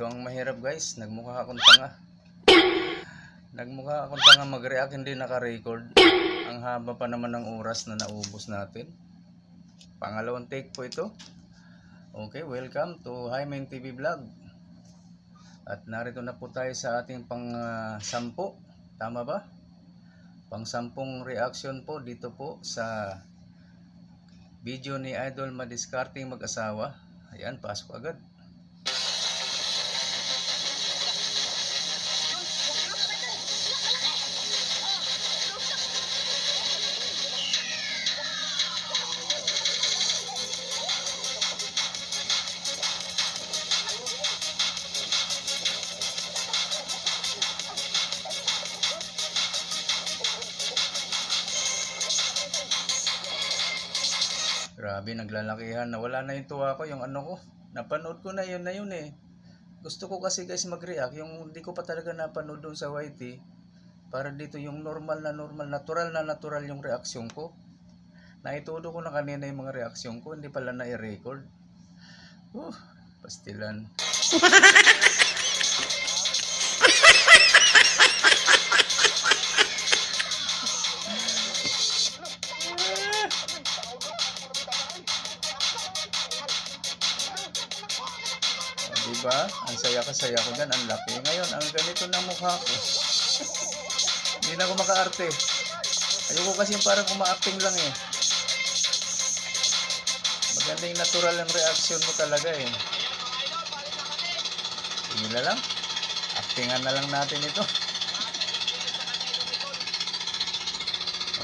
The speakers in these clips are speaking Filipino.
Ito ang mahirap guys, nagmukha akong tanga. Nagmukha akong tanga mag-react, hindi naka-record. Ang haba pa naman ng oras na naubos natin. Pangalawang take po ito. Okay, welcome to Jaime TV Vlog. At narito na po tayo sa ating pang-sampo. Tama ba? Pang-sampung reaction po dito po sa video ni Idol Madiskarteng Mag-asawa. Ayan, pasok agad. Grabe, naglalakihan. Nawala na yung tuwa ko, yung ano ko. Napanood ko na yun eh. Gusto ko kasi guys mag-react. Yung hindi ko pa talaga napanood doon sa YT. Para dito yung normal, natural yung reaksyon ko. Naitudo ko na kanina yung mga reaksyon ko. Hindi pala na-record. Pastilan. Diba? Ang saya ko dyan, ang laki. Ngayon, ang ganito na mukha ko. Hindi na ako maka-arte. Ayoko kasi parang kuma-acting lang eh. Magandang natural ang reaction mo talaga eh. Hindi na lang. Actingan na lang natin ito.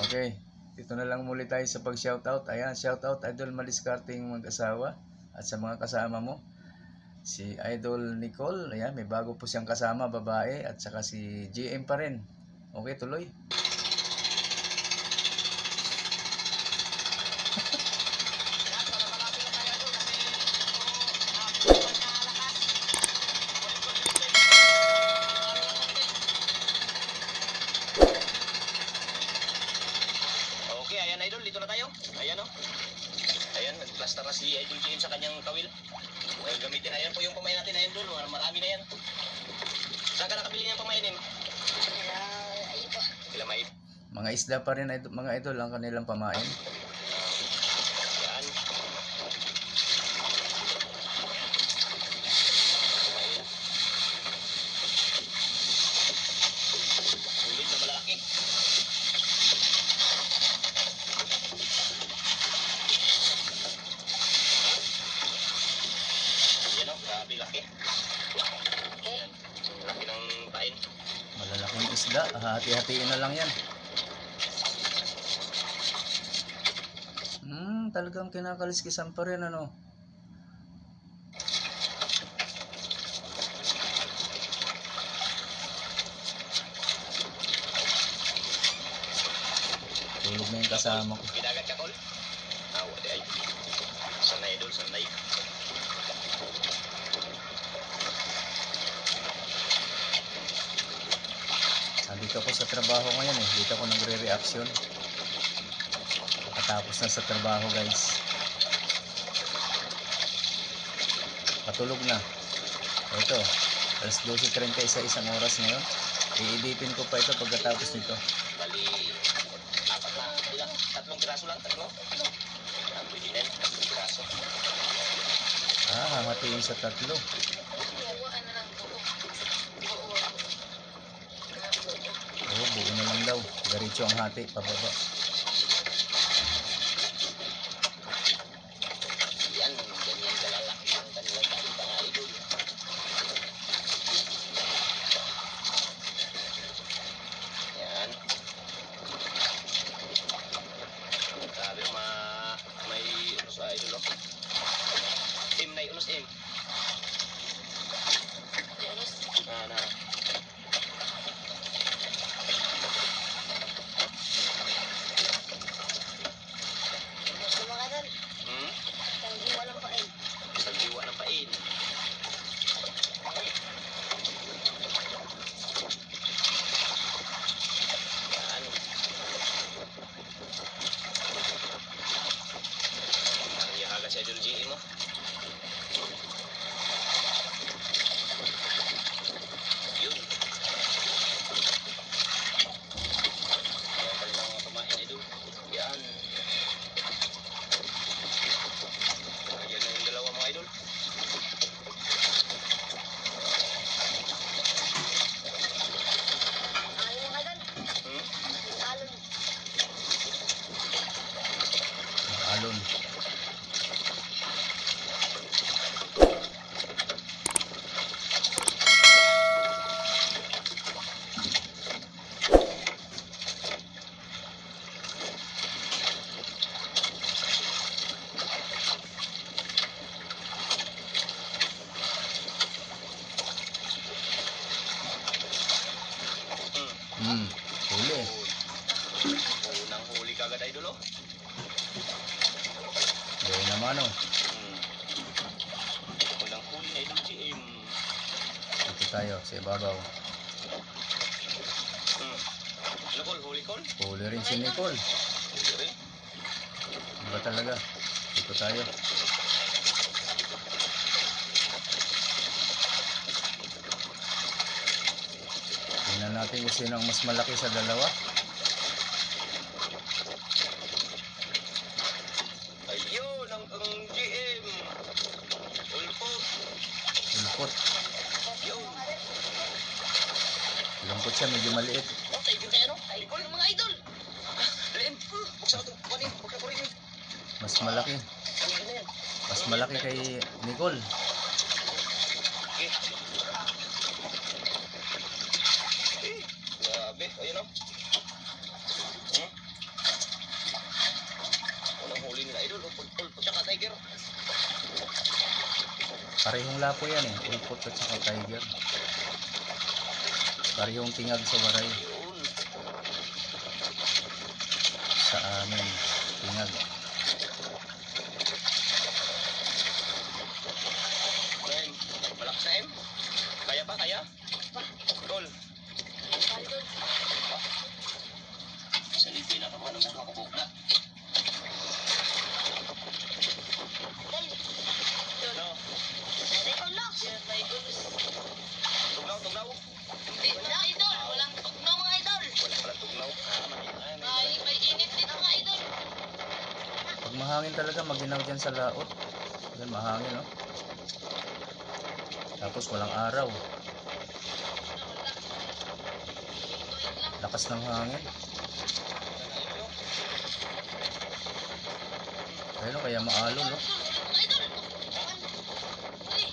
Okay. Dito na lang muli tayo sa pag-shoutout. Ayan, shoutout Idol Madiskarteng Mag-asawa. At sa mga kasama mo. Si Idol Nicole, ayan, may bago po siyang kasama, babae, at saka si GM pa rin. Okay, tuloy. Okay, ayan Idol, dito na tayo. Ayan o. Ayan, nag-plaster na si Idol GM sa kanyang kawil. Gamitin, ayan po yung pamain natin, ayan doon, marami na yan. Saan ka nakabili ng pamain, Em? Ayun po. Kilamait. Mga isda pa rin, mga idol, ang kanilang pamain. Yan. Sulit na malaki. Yan o, grabe laki. Yan. Laki ng pain. Malalaking isda, hati-hatiin na lang yan. Talagang kinakaliskisan pa rin, ano. Tulog na yung kasama ko. Pinagat ka, Col? Wala ay. Sanay, Idol, sanay. Dito ako sa trabaho ngayon eh. Dito ako nagre-reaction. Tapos na sa trabaho guys. Patulog na. Ito. Alas 12:31 isang oras ngayon. I-editin ko pa ito pagkatapos nito. Bali, apat na. Ilang? Tatlong piraso lang? Tatlo? Ang pwede din. Tatlong piraso. Hahatiin sa tatlo. Buo na lang daw. Diretso ang hati, pababa. Yan, ganyan kalalaki ang kanilang kain mga idol. Yan. Grabe, may unos idol. Im na unos, Im. Na. Sagdiwa ng pain. Yan. Ang yahaga si Idol GM mo. mano. Walang huli na Idol GM. Dito tayo sa ibabaw. Ano Col? Huli Col? Huli rin si Nicole. Huli rin. Iba talaga. Dito tayo. Tingnan natin kung sino ang mas malaki sa dalawa. Ayun, ang GM. Ulpot. Lungkot. Yun. Lungkot siya, medyo maliit. Oh, tiger kayo, no? Nicole, mga idol. Lim, buksan ito. Kunin, huwag ka kunin. Mas malaki. Ano na yan? Mas malaki kay Nicole. Okay. Grabe, ayun o. Walang huli nila idol. Ulpot tsaka tiger. Parehong lapo yan eh. Ulpot at saka tiger. Parehong tingag sa waray. Yun. Sa amin. Tingag. Ngayon, malakas na M. Kaya ba? Kaya? Gol. Idol. Sa lipi na naman ang mga kabukla. No. Idol lang. Tugnaw, tugnaw. Hindi na, idol. Walang tugnaw, mga idol. Walang tugnaw. May init dito, mga idol. Pag mahangin talaga, maginaw dyan sa laot. Yan, mahangin, no? Tapos walang araw. Lakas ng hangin. Ayun, kaya maalo, no? Mga idol. Ay,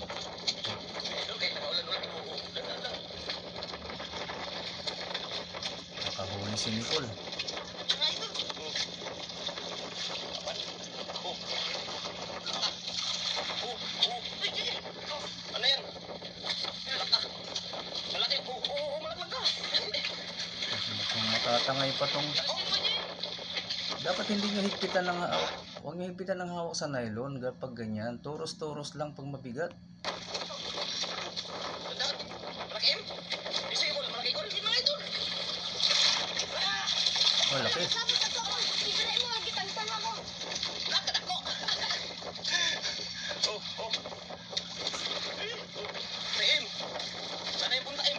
Idol, kahit nakaulan-ulan, uulan lang. Nakahuli si Nicole. mga idol. Ano yan? Laka. Malaki. Malaki ka. Kung matatangay pa tong... Dapat hindi nyo higpitan ng hawak. Huwag nyo higpitan ng hawak sa nylon. Kapag ganyan, toros-toros lang pag mabigat. Malaki M. Isa yung malaki ko. Hindi mga idol. Oh, laki. Sabi ka to, ibigay mo, gitang-tang ako. Nakadako. Oh. May M. Sana yung punta M.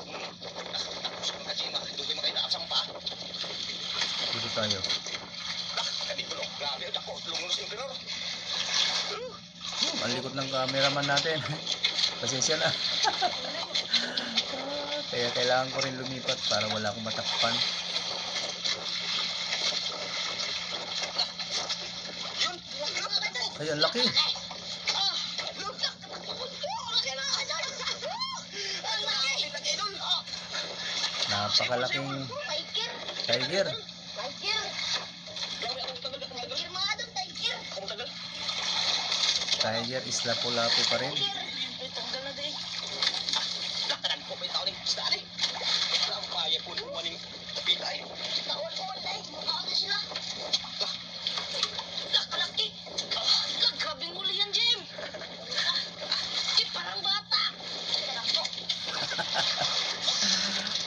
Tapos kung kachima, doon kayo makita sa paa. Dito tayo. Kadi ko lang. Grabe, ako. Lumunos yung pinor. Ang likod ng cameraman natin. Pasensya na. Kaya kailangan ko rin lumipat para wala akong matakpan. Yun. Ay, ang laki. Napakalaking tiger. Tiger is lapu-lapu pa rin.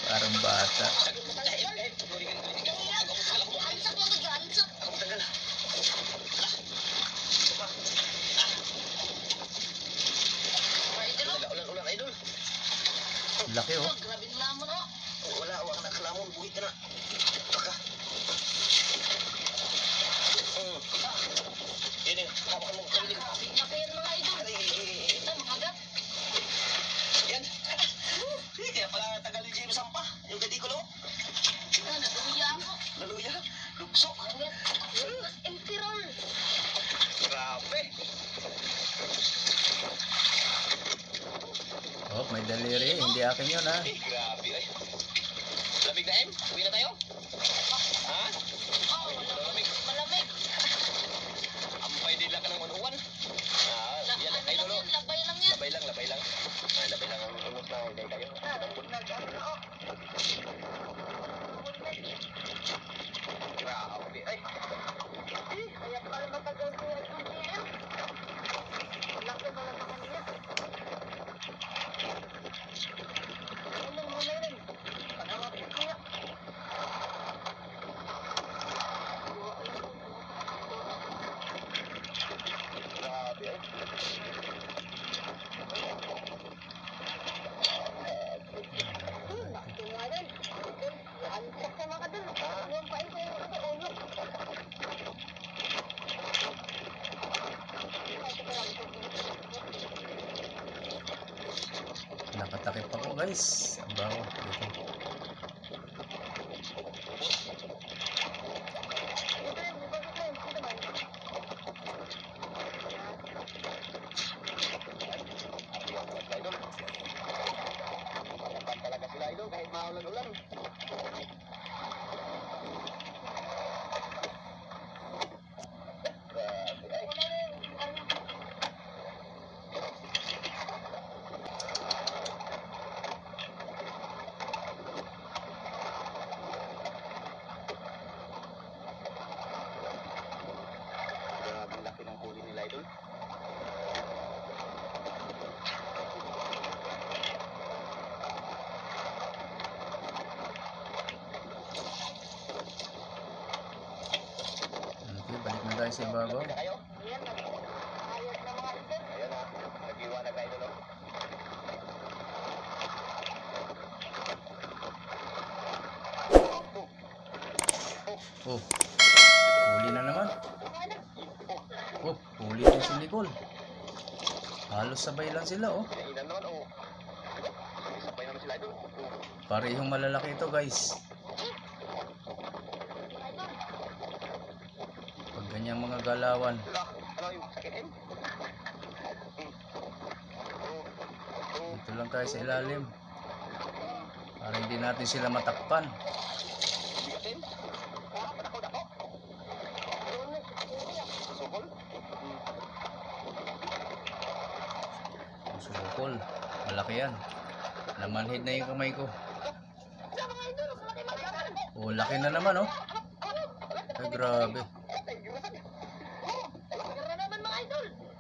Parang bata. Laki oh. Grabe na lamon oh. Wala nakalamon. Buhit ka na. Baka. Ini, hawakan mo. Kabilin. Laki yan mga idol. Ito, mga gat. Yan. Kaya pala tagal yung James Sampa. Yung gadi ko, no? Naluya ako. Laluya. Lugso. Hanggat. Empirol. Grabe. Oh, may daliri. Hindi akin yun ha. Grabe ay. Lamig na M? Uwi na tayo? Ha? Oh, malamig. Ampay din lang ka ng unuwan. Yan. Ay, Ano dulo. lang yan, labay lang yan. Labay lang. Labay lang ang unot na. Hindi tayo. guys. Ang baho dito. Idol. Matapang talaga sila idol kahit maulan-ulan. Grabe ay. Grabe laki ng huli nila idol. Okay, balik na tayo sa ibabaw. Kayo? Ayan, ayos na mga idol. Ayan na, nag-iwanag na idol. Oh, huli na naman. Oh, huli din si Nicole. Halos sabay lang sila oh. Pinainan naman, oh. Sabay naman sila idol. Parehong malalaki ito guys. Pag ganyang mga galawan. Ano yung sakitin? Dito lang tayo sa ilalim. Para hindi natin sila matakpan. Bigatin? Dako. Sukol? Sukol. Malaki yan. Namanhid na yung kamay ko. Oh, laki na naman oh. Ay, grabe.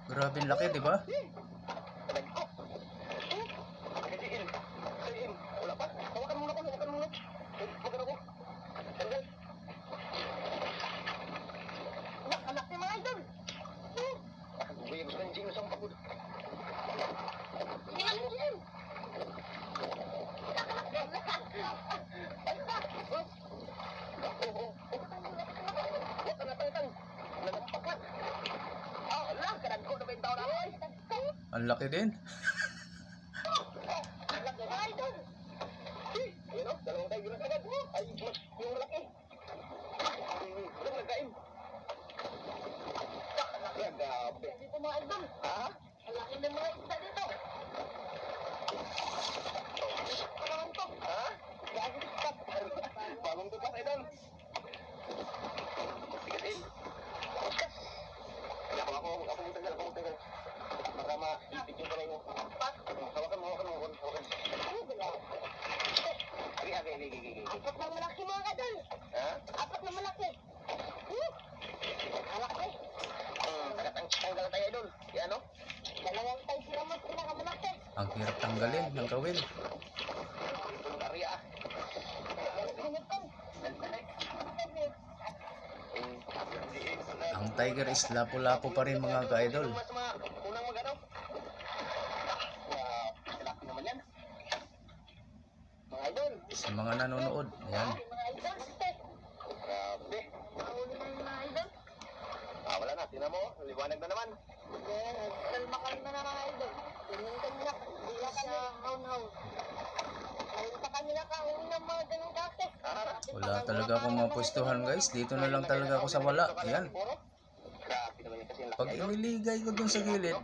Grabe laki, di ba? Wala pa. Hawakan muna ko. Hawakan muna ko. Sandal. Anak ni mga idol. Uy, gusto ng Jing sa pagod. Ayan, ayan. Ang laki din. Dito mga idol. Ang laki ng mga isda dito. Ano naman to? Bagong tupas, idol. Tigasin. Ako matagal. Baka maipit yung kamay mo. Hawakan mo. Agi. Apat na malaki mga idol. Ha? Apat na malaki. Malaki. Tanggal tayo, idol. Yan, no? Dalawang tayo sila mas pinakamalaki. Ang hirap tanggalin ng kawil. Itong karya. Ang tiger is lapu-lapo pa rin mga ka-idol. Unang magano? Malaki naman yan. Mga idol. Sa mga nanonood. Ayan. Mga idol. Grabe. Mahuli na yung mga idol. Wala na. Tingnan mo. Liwanag na naman. Kalma na mga idol. Tingnan na. Hindi sa haun-haun. Ayun pa kami nakahuli ng mga ganong kasi. Wala talaga akong mapwestuhan guys. Dito na lang talaga ako sa wala. Ayan. Grabe naman yan kasi ang laki. Pag iniligay ko dun sa gilid,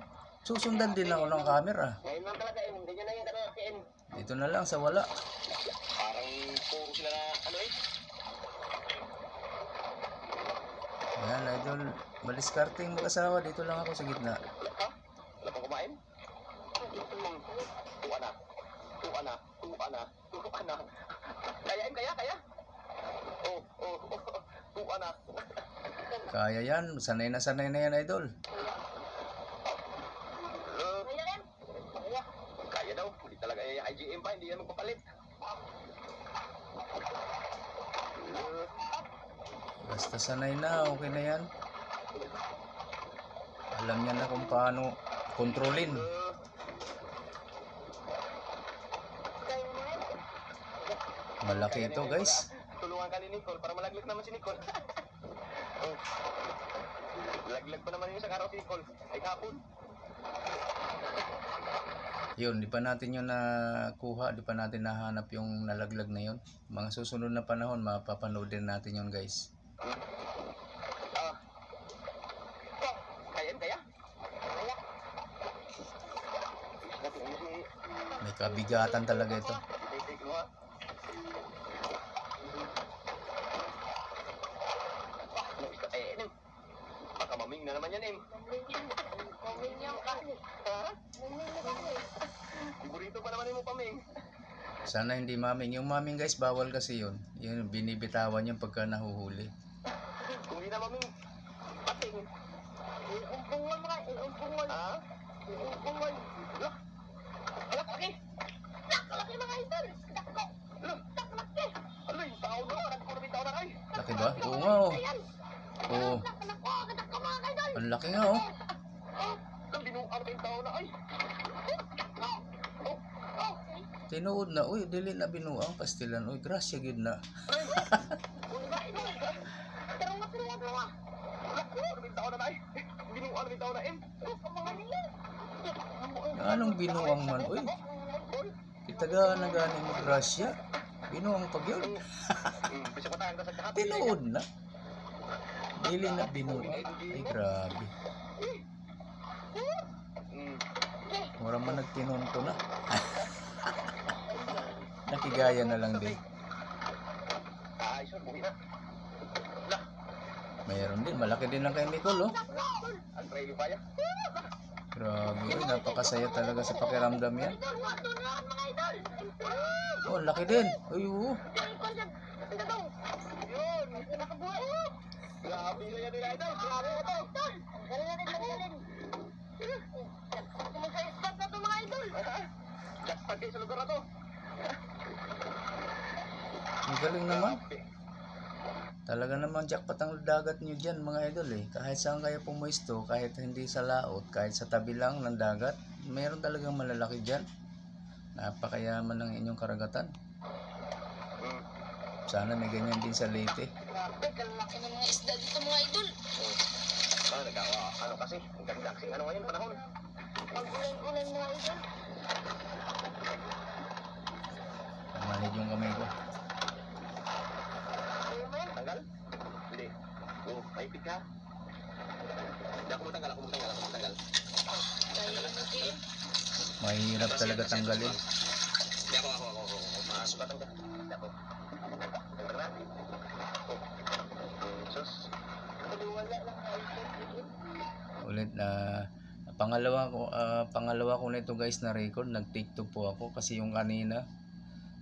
susundan din ako ng camera. Ngayon lang talaga yun. Ganyan na yung kanakin. Dito na lang sa wala. Parang puro sila na ano eh. Ayan idol. Maliskarting mag-asawa. Dito lang ako sa gitna. Ha? Wala pang kumain? Tuwa na. Kaya? Tuwa na. Kaya yan. Sanay na yan idol. Kaya daw. Hindi talaga yung IGM pa. Hindi yan magpapalit. Basta sanay na. Okay na yan. Alam niya na kung paano kontrolin. Malaki ito guys. Tulungan ka ni Nicole para malaglag naman si Nicole. Laglag pa naman yun sa karaw si Nicole. Ay kapon. Yun, di pa natin yun nakuha, di pa natin nahanap yung nalaglag na yun. Mga susunod na panahon, mapapanood din natin yun guys. Kaya? Kaya. May kabigatan talaga ito. Take mo ha. Baka maming na naman yan, Em. Maming yung kani. Ha? Maming na kani. Burrito pa naman mo, paming. Sana hindi maming. Yung maming guys, bawal kasi yun. Yun, binibitawan yung pagka nahuhuli. Kung di na maming, pating. Iumpungol mga, iumpungol. Ha? Iumpungol. Look! Alak, laki! Nakalaki mga idol. Dako. Look! Nakalaki. Ano yung tao na? Nagkurami tao na kay. Laki ba? Oo nga oh. Ayan. Oo. Nakalako. Dako mga idol. Ang laki nga oh. Ang binuang na yung tao na ay. Tinuod na. Uy, dili na binuang pastilan. Uy, grasya gid na. Uy ba idol. Tarunga. Ano yung tao na ay? Binuang na yung tao na, Em. Mga nila. Anong binuang man? Uy, kitaga na gani mo grasya. Binuang pag yun. Bisa ko tayo sa kahapon. Tinuod na. Dili na binuang. Ay, grabe. Mura man nagtinunto na. Nakigaya na lang din. Ay, sir, buhi na. Mayroon din. Malaki din ang chemical, oh. Ang trailing pa yan. Grabe. Uy, napakasaya talaga sa pakiramdam yan. Idol, wato na mga idol. Oh, laki din. Uy, oo. Dadong. Yun! Nakabuhay. Grabe na yan nila ito. Grabe na ito. Galing. Sa-spot na ito mga idol. Jackpot kayo sa lugar na to. Ang galing naman. Talaga naman jackpot ang dagat nyo dyan mga idol eh. Kahit saan kayo pumuisto, kahit hindi sa laot, kahit sa tabi lang ng dagat, meron talagang malalaki dyan. Napakayaman ng inyong karagatan. Sana may ganyan din sa Leyte. Grabe, kalaki ng mga isda dito mga idol. Nagawa, ano kasi, ang gagdaksing ano ngayon, panahon. Pag-ulan-ulan mga idol. Manhid yung kamay ko. Ayaw mo yan? Tanggal? Hindi. Oo, maipit ka. Hindi ako matanggal. Kaya mo din. Mahirap talaga tanggalin. Hindi ako. Masukatan ka. Hindi ako. Tanggal na. Sus. Wala lang mga idol. Ulit na pangalawa ko na ito guys na record. Nag-take 2 po ako kasi yung kanina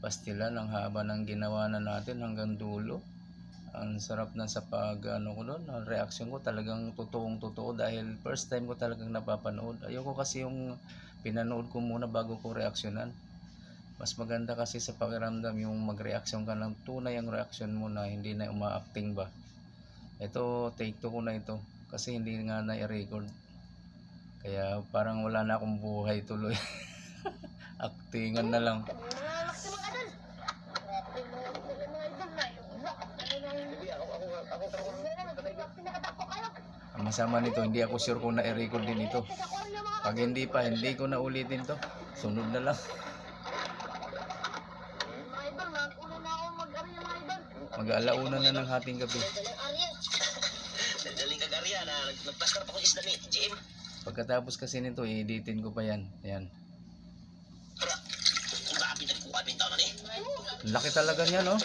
pastilan ang haba ng ginawa na natin hanggang dulo. Ang sarap na sa pag ano ko doon, ang reaction ko talagang totoong-totoo dahil first time ko talagang napapanood. Ayoko kasi yung pinanood ko muna bago ko reaksyonan. Mas maganda kasi sa pakiramdam yung mag-reaction ka ng tunay ang reaction mo na hindi na uma-acting ba. Ito, take 2 ko na ito kasi hindi nga na-record. Kaya parang wala na akong buhay tuloy. Actingan na lang. Mga laki mga idol. Grabe mga idol na. Hindi, ako. Pinakadako kayo. Ang masama nito, hindi ako sure kung na-record din ito. Sa aquarium mga Pag hindi pa, hindi ko na ulitin to. Sunod na lang. idol. Mag-una na ako mag-ari mga idol. Mag-alauna na ng hating gabi. Dalang Arya. Nagdaling kag-arya na nagplaster pa ko isda ni GM. Pagkatapos kasi nito, i-editin ko pa yan. Ayan. Tara. Grabe nagkuha bitaw na ni. Ang laki talaga niya, no?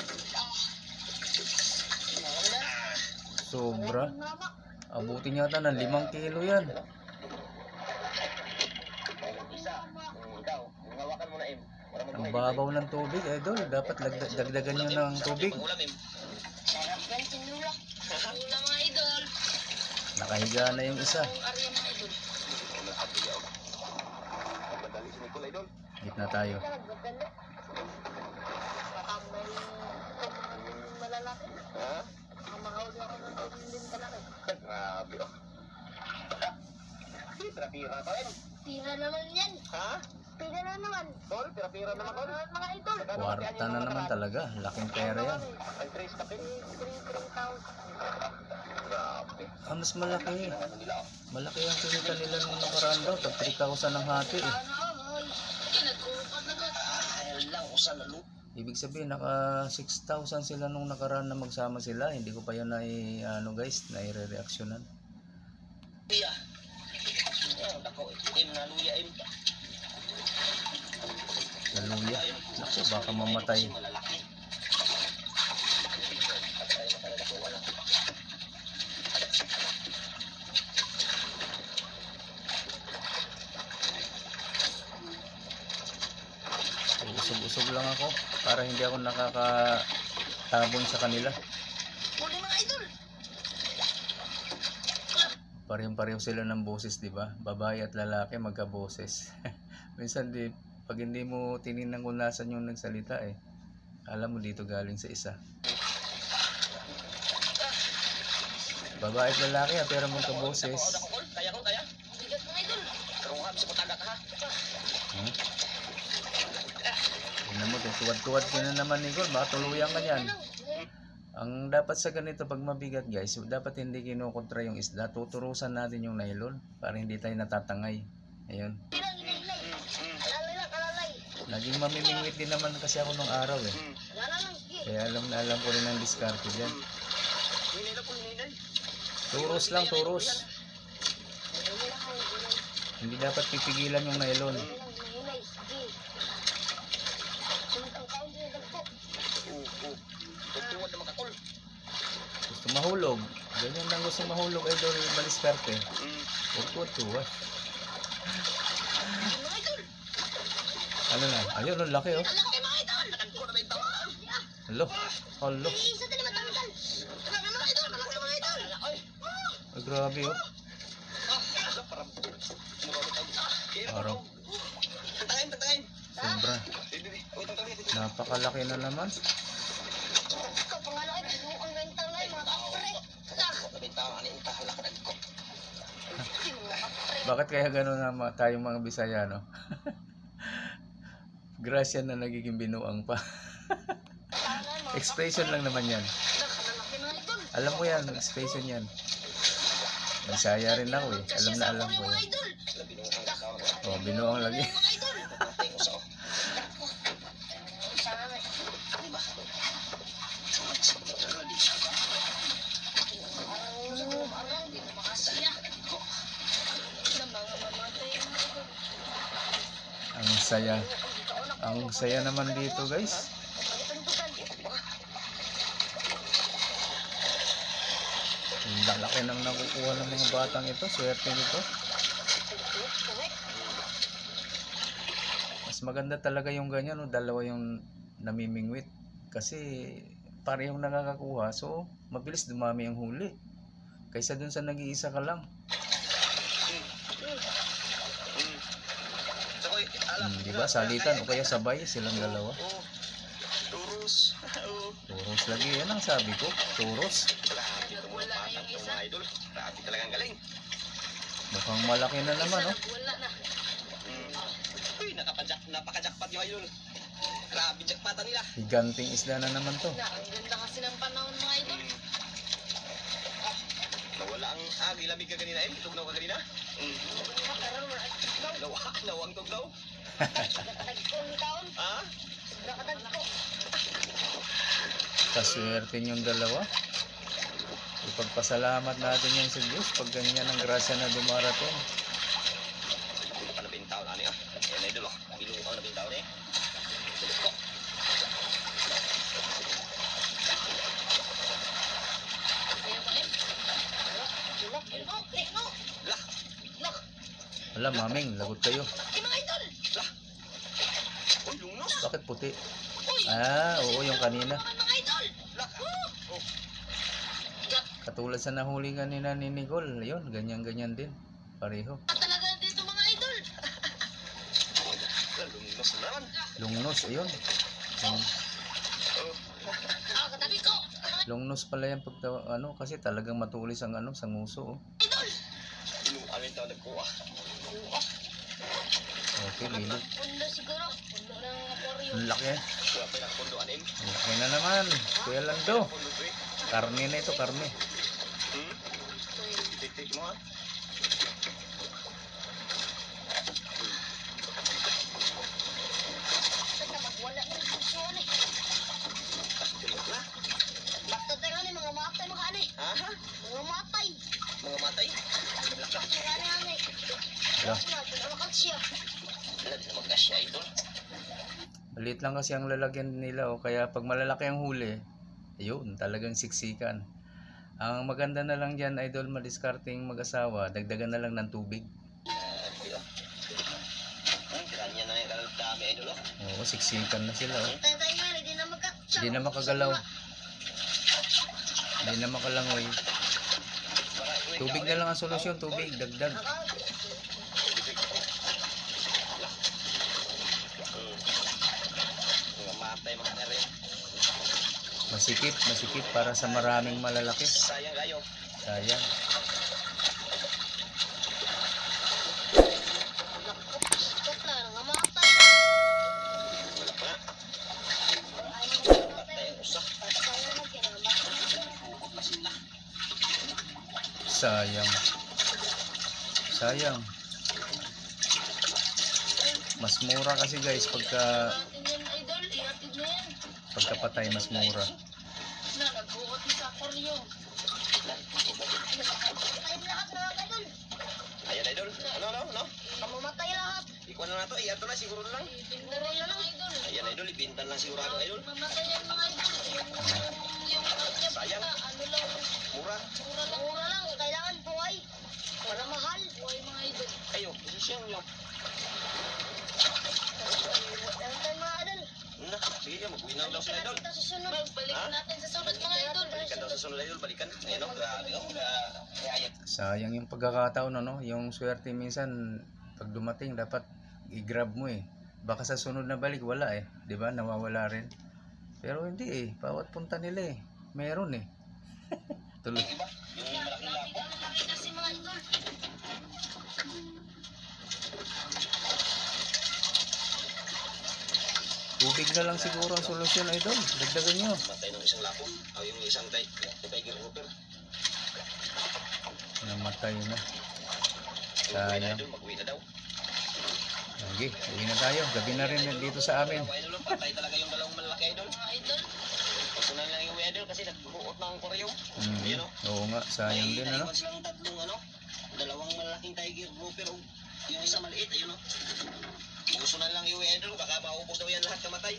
Sobra. Mama. Abutin yata ng 5 kilo yan. Isa. Ikaw, hawakan mo na Em. Ang babaw ng tubig, idol. Dapat dagdagan nyo ng tubig. Pangulam Em. Sarap yan sinula. Sinula mga idol. Nakahiga na yung isa. Ang Arya mga idol. Magdali si Nicole Idol. Hit na tayo. Nagdadali. Baka may malalaki. Ha? Makahuli ako ng din kalaki. Grabe oh. Pira-pira pa rin. Tira naman yan. Ha? Tira na naman. Tol, pira-pira naman tol. Mga idol. Kwarta na naman talaga. Laking pera yan. Ay, 3 kapit. 3,000. Grabe. Ah, mas malaki. Ano nila oh. Malaki ang kinita nila nung nakaraan daw. Tag 3,000 ang hati eh. Ano all? Sa lalo. Ibig sabihin, naka 6,000 sila nung nakaraan na magsama sila. Hindi ko pa yan ano guys, nai-reactionan. Luya. Dako, im na luya im. Naluya. Naku, baka mamatay. Malalaki. Usog-usog lang ako para hindi ako nakakatabon sa kanila. Muli mga idol. Parehong-pareho sila ng boses, di ba? Babae at lalaki magka-boses. Minsan pag hindi mo tinignan kung nasan yung nagsalita alam mo dito galing sa isa. Babae at lalaki pero magka-boses. Kaya ko, kaya. Bigat mga idol. Karuha, bisa patagak ha. Tingnan mo, tuwad-tuwad ka na naman, Nicole. Baka tuluyan ka yan. Ang dapat sa ganito, pag mabigat guys, dapat hindi kinukontra yung isda. Tuturusan natin yung nylon para hindi tayo natatangay. Ayun. Naging mamimingwit din naman kasi ako nung araw Kaya alam na alam ko rin ang diskarte dyan. Turos lang, turos. Hindi dapat pipigilan yung nylon. Gusto mahulog. Ganyan lang gusto mahulog, idol. Maliskarte. Huwag tuwad-tuwad. Ano na? Ayun, ang laki oh. Hello. Hello. Ay, grabe oh. Parang sobra. Napakalaki na naman. Bakit kaya gano'n na tayong mga Bisaya, no? Grasya na nagiging binuang pa. Expression lang naman yan. Alam ko yan, expression yan. Bisaya rin ako Alam na alam ko yan. Oh, binuang lagi. Saya. Ang saya naman dito guys. Ang lalaki nang nakukuha ng mga batang ito. Swerte nito. Mas maganda talaga yung ganyan. Dalawa yung namimingwit. Kasi parehong nakakakuha. So mabilis dumami yung huli. Kaysa dun sa nag-iisa ka lang. Diba? Salitan o kaya sabay silang dalawa. Turos. Turos lagi. Yan ang sabi ko. Turos. Wala yung isa. Grabe talagang galing. Mukhang malaki na naman, oh. Wala na. Uy, napaka-jackpot yung idol. Grabe jackpot nila. Higanting isda na naman to. Ang ganda kasi ng panahon mga idol. Nawala ang lamig ka kanina tugnaw ka kanina. Nawang tugnaw. Ha? Kaswerte yung dalawa. Ipagpasalamat natin yan sa Diyos pag ganyan ang grasya na dumarating. Ano bintaw na niya? Yan idol Bilukaw na bintaw niya. Tulog ko. Wala, maming, lagot kayo. Uy, lungnos. Bakit puti? Ah, oo, yung kanina. Katulad sa nahuli kanina ni Nicole, yun, ganyan-ganyan din. Pareho. Talaga dito mga idol. Lungnos na naman. Lungnos, ayun. Katabi ko. Lungnos pala yan pag, kasi talagang matulis ang sa nguso, oh. Ano yung tawag nagkuha? Okay, lilo. Pundo siguro. Pundo ng aquarium. Ang laki. Wala pa yung punduan Ang laki na naman. Kuya Lando. Karne na ito, karne. Titik mo ha? Wala na. mo ni. Tulog na. Bakta tayo ni mga matay mga ani. Ha? Mga matay. Mga matay? Laka. Mga ani. Wala. Tinawakan siya. Wala, di na magkasya, idol. Maliit lang kasi ang lalagyan nila, oh. Kaya pag malalaki ang huli, ayun, talagang siksikan. Ang maganda na lang dyan, idol, madiskarting mag-asawa, dagdagan na lang ng tubig. Idol. Tiranya na yung dami, idol. Oo, siksikan na sila, oh. Tatay nga, hindi na magkaksa. Hindi na makagalaw. Hindi na makalangoy. Tubig na lang ang solusyon, tubig, dagdag. Mga matay, mga narin. Masikip para sa maraming malalaki. Sayang kayo. Sayang. Stop na, nga matay na. Wala pa nga. Ay, mga matay. Usak. Patay na kinamatay. Bukod na sila. Sayang. Sayang. Mas mura kasi guys pagka Atin yan, idol. Iatid na yan. pagkapatay mas mura. Na, nagbuot ni sa koryo. Patay lahat na lang, idol. Ayan, idol. Ano? Kamamatay lahat. Ikuha na to. Iyato na siguro lang. Bindaro na lang, idol. Ayan, idol. Ibintan lang sigurado, idol. Mamatay yan, mga idol. Yung kanya, Sayang. ano lang. Mura. Mura lang. Kailangan buhay. Para mahal. Buhay, mga idol. Ayo, posisyon nyo. Ano tayo, mga idol? Na, sige ka. Mag-uwinaw daw sila, idol. Kita sa sunod. Balik Ha? natin sa sunod, mga idol. Balikan daw sa sunod, idol. Balikan. Ayan, o. Grabe, o. Ayan. Sayang yung pagkakataon, no? Yung swerte minsan pag dumating dapat i-grab mo eh. Baka sa sunod na balik wala eh, 'di ba? Nawawala rin. Pero hindi eh, bawat punta nila eh. Meron eh. Tuloy. Diba? Yung malaking lapo. Kasi mga idol. Tubig na lang siguro ang solusyon, idol. Dagdagan nyo. Matay ng isang lapo. O yung isang tiger grouper. Namatay na. Uwi na, Sayang. idol. Mag-uwi na daw. Sige, uwi na tayo. Gabi na rin dito sa amin. Dalawa, idol. Patay talaga yung dalawang malaki, idol. Mga idol. Pagsunan lang yung idol kasi nagbuot ng koryo. Mm, Ayun, o. oo nga, sayang din ano. Naiwan silang tatlong ano, dalawang malaking tiger grouper. Yung isa maliit, ayun o. Pagsunan lang yung idol, baka maubos daw yan lahat kamatay.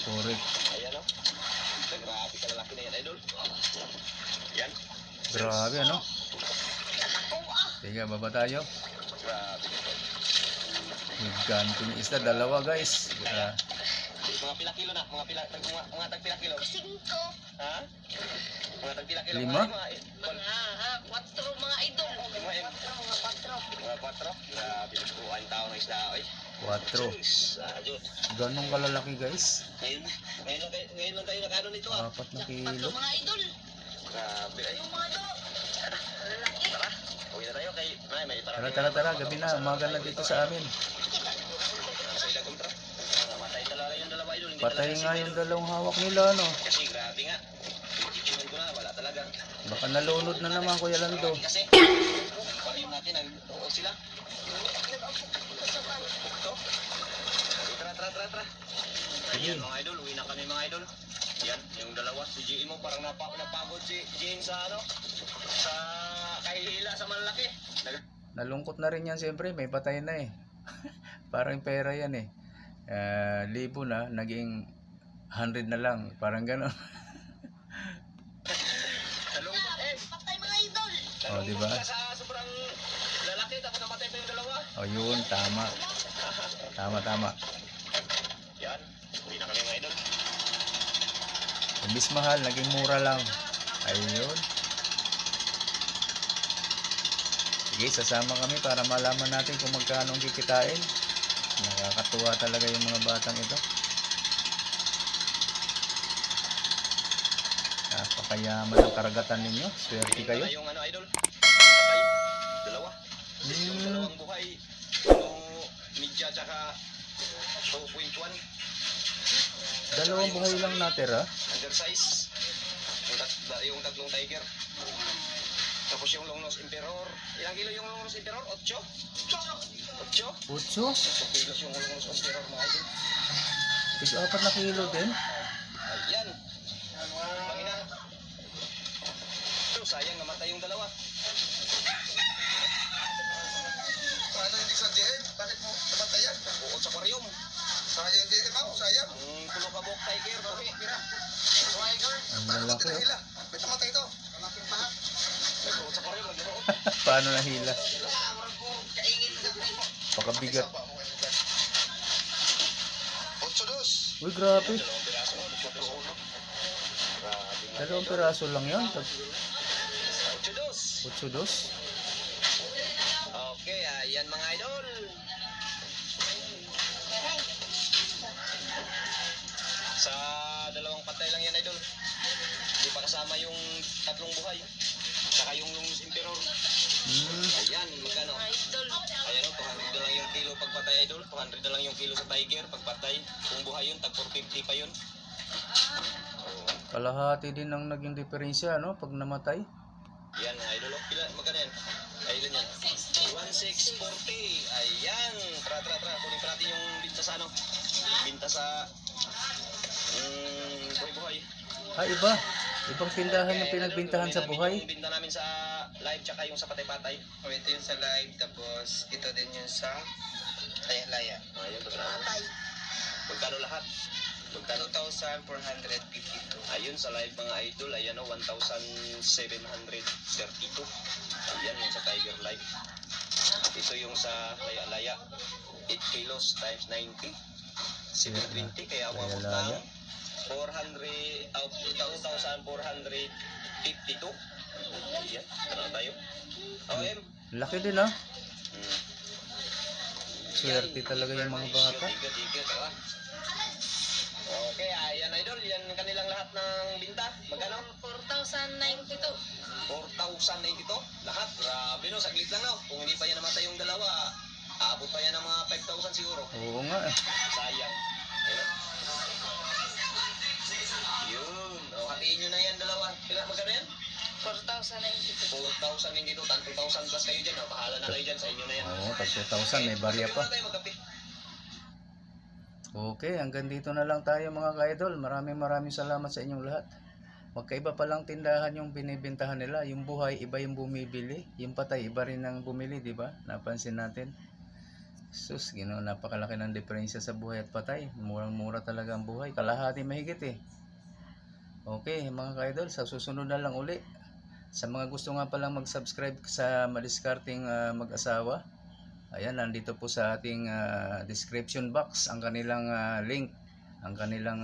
Correct. Ayan o. Grabe ka lalaki na yan, idol. Yan. Grabe ano. Sige, baba tayo. Grabe. Higanting isda, dalawa guys. Mga pila kilo na, mga tag pila kilo. 5. Ha? Mga tag pila kilo. 5? Mga 4 mga idol. Mga 4. Grabe, tukuan tao ng isda, oy. 4. Ayun. Ganong kalalaki guys. Ngayon lang tayo nakano nito ah. 4 na 4 kilo. mga idol. Grabe ay. Yung mga idol. Lalaki. Tara, uwi na tayo kay may Tara, gabi na. Umaga na dito sa amin. Sa ila kontra. Matay talaga yung dalawa idol. Hindi Patay talaga nga si- yung dalawang hawak nila, no? Kasi grabe nga. Titikiman ko na, wala talaga. Baka nalunod na naman, Kuya Lando. Kasi, pariyo natin, nag-uod sila. Ito. Tara. Ayan mga idol, uwi na kami mga idol. Yan, yung dalawa, si GM mo parang napagod si GM sa ano, sa kahihila sa malaki. Nalungkot na rin yan, siyempre. May patay na eh. Parang pera yan eh. 1,000 na, naging 100 na lang. Parang gano'n. Nalungkot eh. Patay mga idol. Oh, di ba? Nalungkot ka sa sobrang lalaki, tapos namatay pa yung dalawa. O yun, tama. Tama. Yan, uwi na kami mga idol. Imbis mahal, naging mura lang. Ayun. Sige, sasama kami para malaman natin kung magkano ang kikitain. Nakakatuwa talaga yung mga batang ito. Napakayaman ang karagatan ninyo. Swerte kayo. Yung ano idol, patay, dalawa. Yung dalawang buhay, media tsaka 2.1. Dalawang buhay lang natira. Undersize. Yung tatlong tiger. Tapos yung Longnose Emperor. Ilang kilo yung Longnose Emperor? 8? 8? 8. 8 kilos yung Longnose Emperor mga idol. Tig-4 na kilo din. Ayan. Pangina. So, sayang namatay yung dalawa. Paano hindi sa diin? Bakit mo namatay yan? Bukod sa aquarium. Sayang din ka mo, sayang. Kulo ka bok tiger. Okay. Tiger. Ang Paano mo lalaki, oh. tinahila? May tamatay ito. Tamating pahat. Bukod sa aquarium. Nagluot. Paano nahila? Pakabigat. 8-2. Uy, grabe. Dalawang piraso. Dalawang piraso lang yan. 8-2. 8-2. Okay, ayan mga idol. Sa dalawang patay lang yan, idol. Hindi pa kasama yung tatlong buhay. Saka yung emperor. Ayan, magkano? Ayan o, 200 na lang yung kilo pagpatay, idol. 200 na lang yung kilo sa tiger pagpatay. Kung buhay yun, tag 450 pa yun. Kalahati din ang naging diferensya, no? Pag namatay. Ayan, idol. Pila, magkano yan? Ayun yan. 1640. Ayan. Tara. Kunin pa natin yung binta sa ano? Binta sa buhay-buhay. Iba. Ibang tindahan yung pinagbintahan sa buhay. Yung binta namin sa live tsaka yung sa patay-patay. Oh, ito yung sa live, tapos ito din yung sa laya-laya. Ayun, magkano lahat? Magkano? 2,452. Ayun, sa live mga idol, ayan o, 1,732. Ayan yung sa Tiger Live. Ito yung sa laya-laya. 8 kilos times 90. 720, kaya wabot Laya-laya. ng 2,452. Ayan, tara tayo. OM. Laki din, ah. Swerte talaga yung mga bata. Tiga, tara. Okay, ayan idol, yan kanilang lahat ng binta. Magkano? 4,092. 4,092 lahat. Grabe no, saglit lang no. Kung hindi pa yan namatay yung dalawa, aabot pa yan ng mga 5,000 siguro. Oo nga, eh. Sayang. Ayun. Yun. O, hatiin nyo na yan dalawa. Magkano yan? 4,092. 4,000 hindi to. 2,000 plus kayo dyan. O, bahala na kayo dyan. Sa inyo na yan. Oo, tag 2,000. May barya Magkape pa. muna tayo, magkape. Okay, hanggang dito na lang tayo mga ka-idol. Maraming salamat sa inyong lahat. Magkaiba pa lang tindahan yung binibintahan nila. Yung buhay, iba yung bumibili. Yung patay, iba rin ang bumili, di ba? Napansin natin. Sus, napakalaki ng diferensya sa buhay at patay. Murang-mura talaga ang buhay. Kalahati mahigit, eh. Okay, mga ka-idol, sa susunod na lang uli. Sa mga gusto nga palang mag-subscribe sa Madiskarteng Mag-asawa, ayan, nandito po sa ating description box ang kanilang link, ang kanilang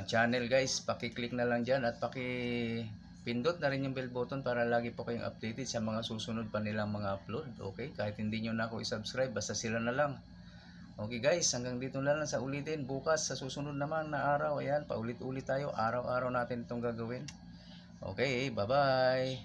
channel, guys. Paki-click na lang dyan at paki-pindot na rin yung bell button para lagi po kayong updated sa mga susunod pa nilang mga upload. Okay, kahit hindi nyo na ako i-subscribe, basta sila na lang. Okay guys, hanggang dito na lang sa ulitin. Bukas sa susunod naman na araw, ayan, paulit-ulit tayo. Araw-araw natin itong gagawin. Okay, bye-bye.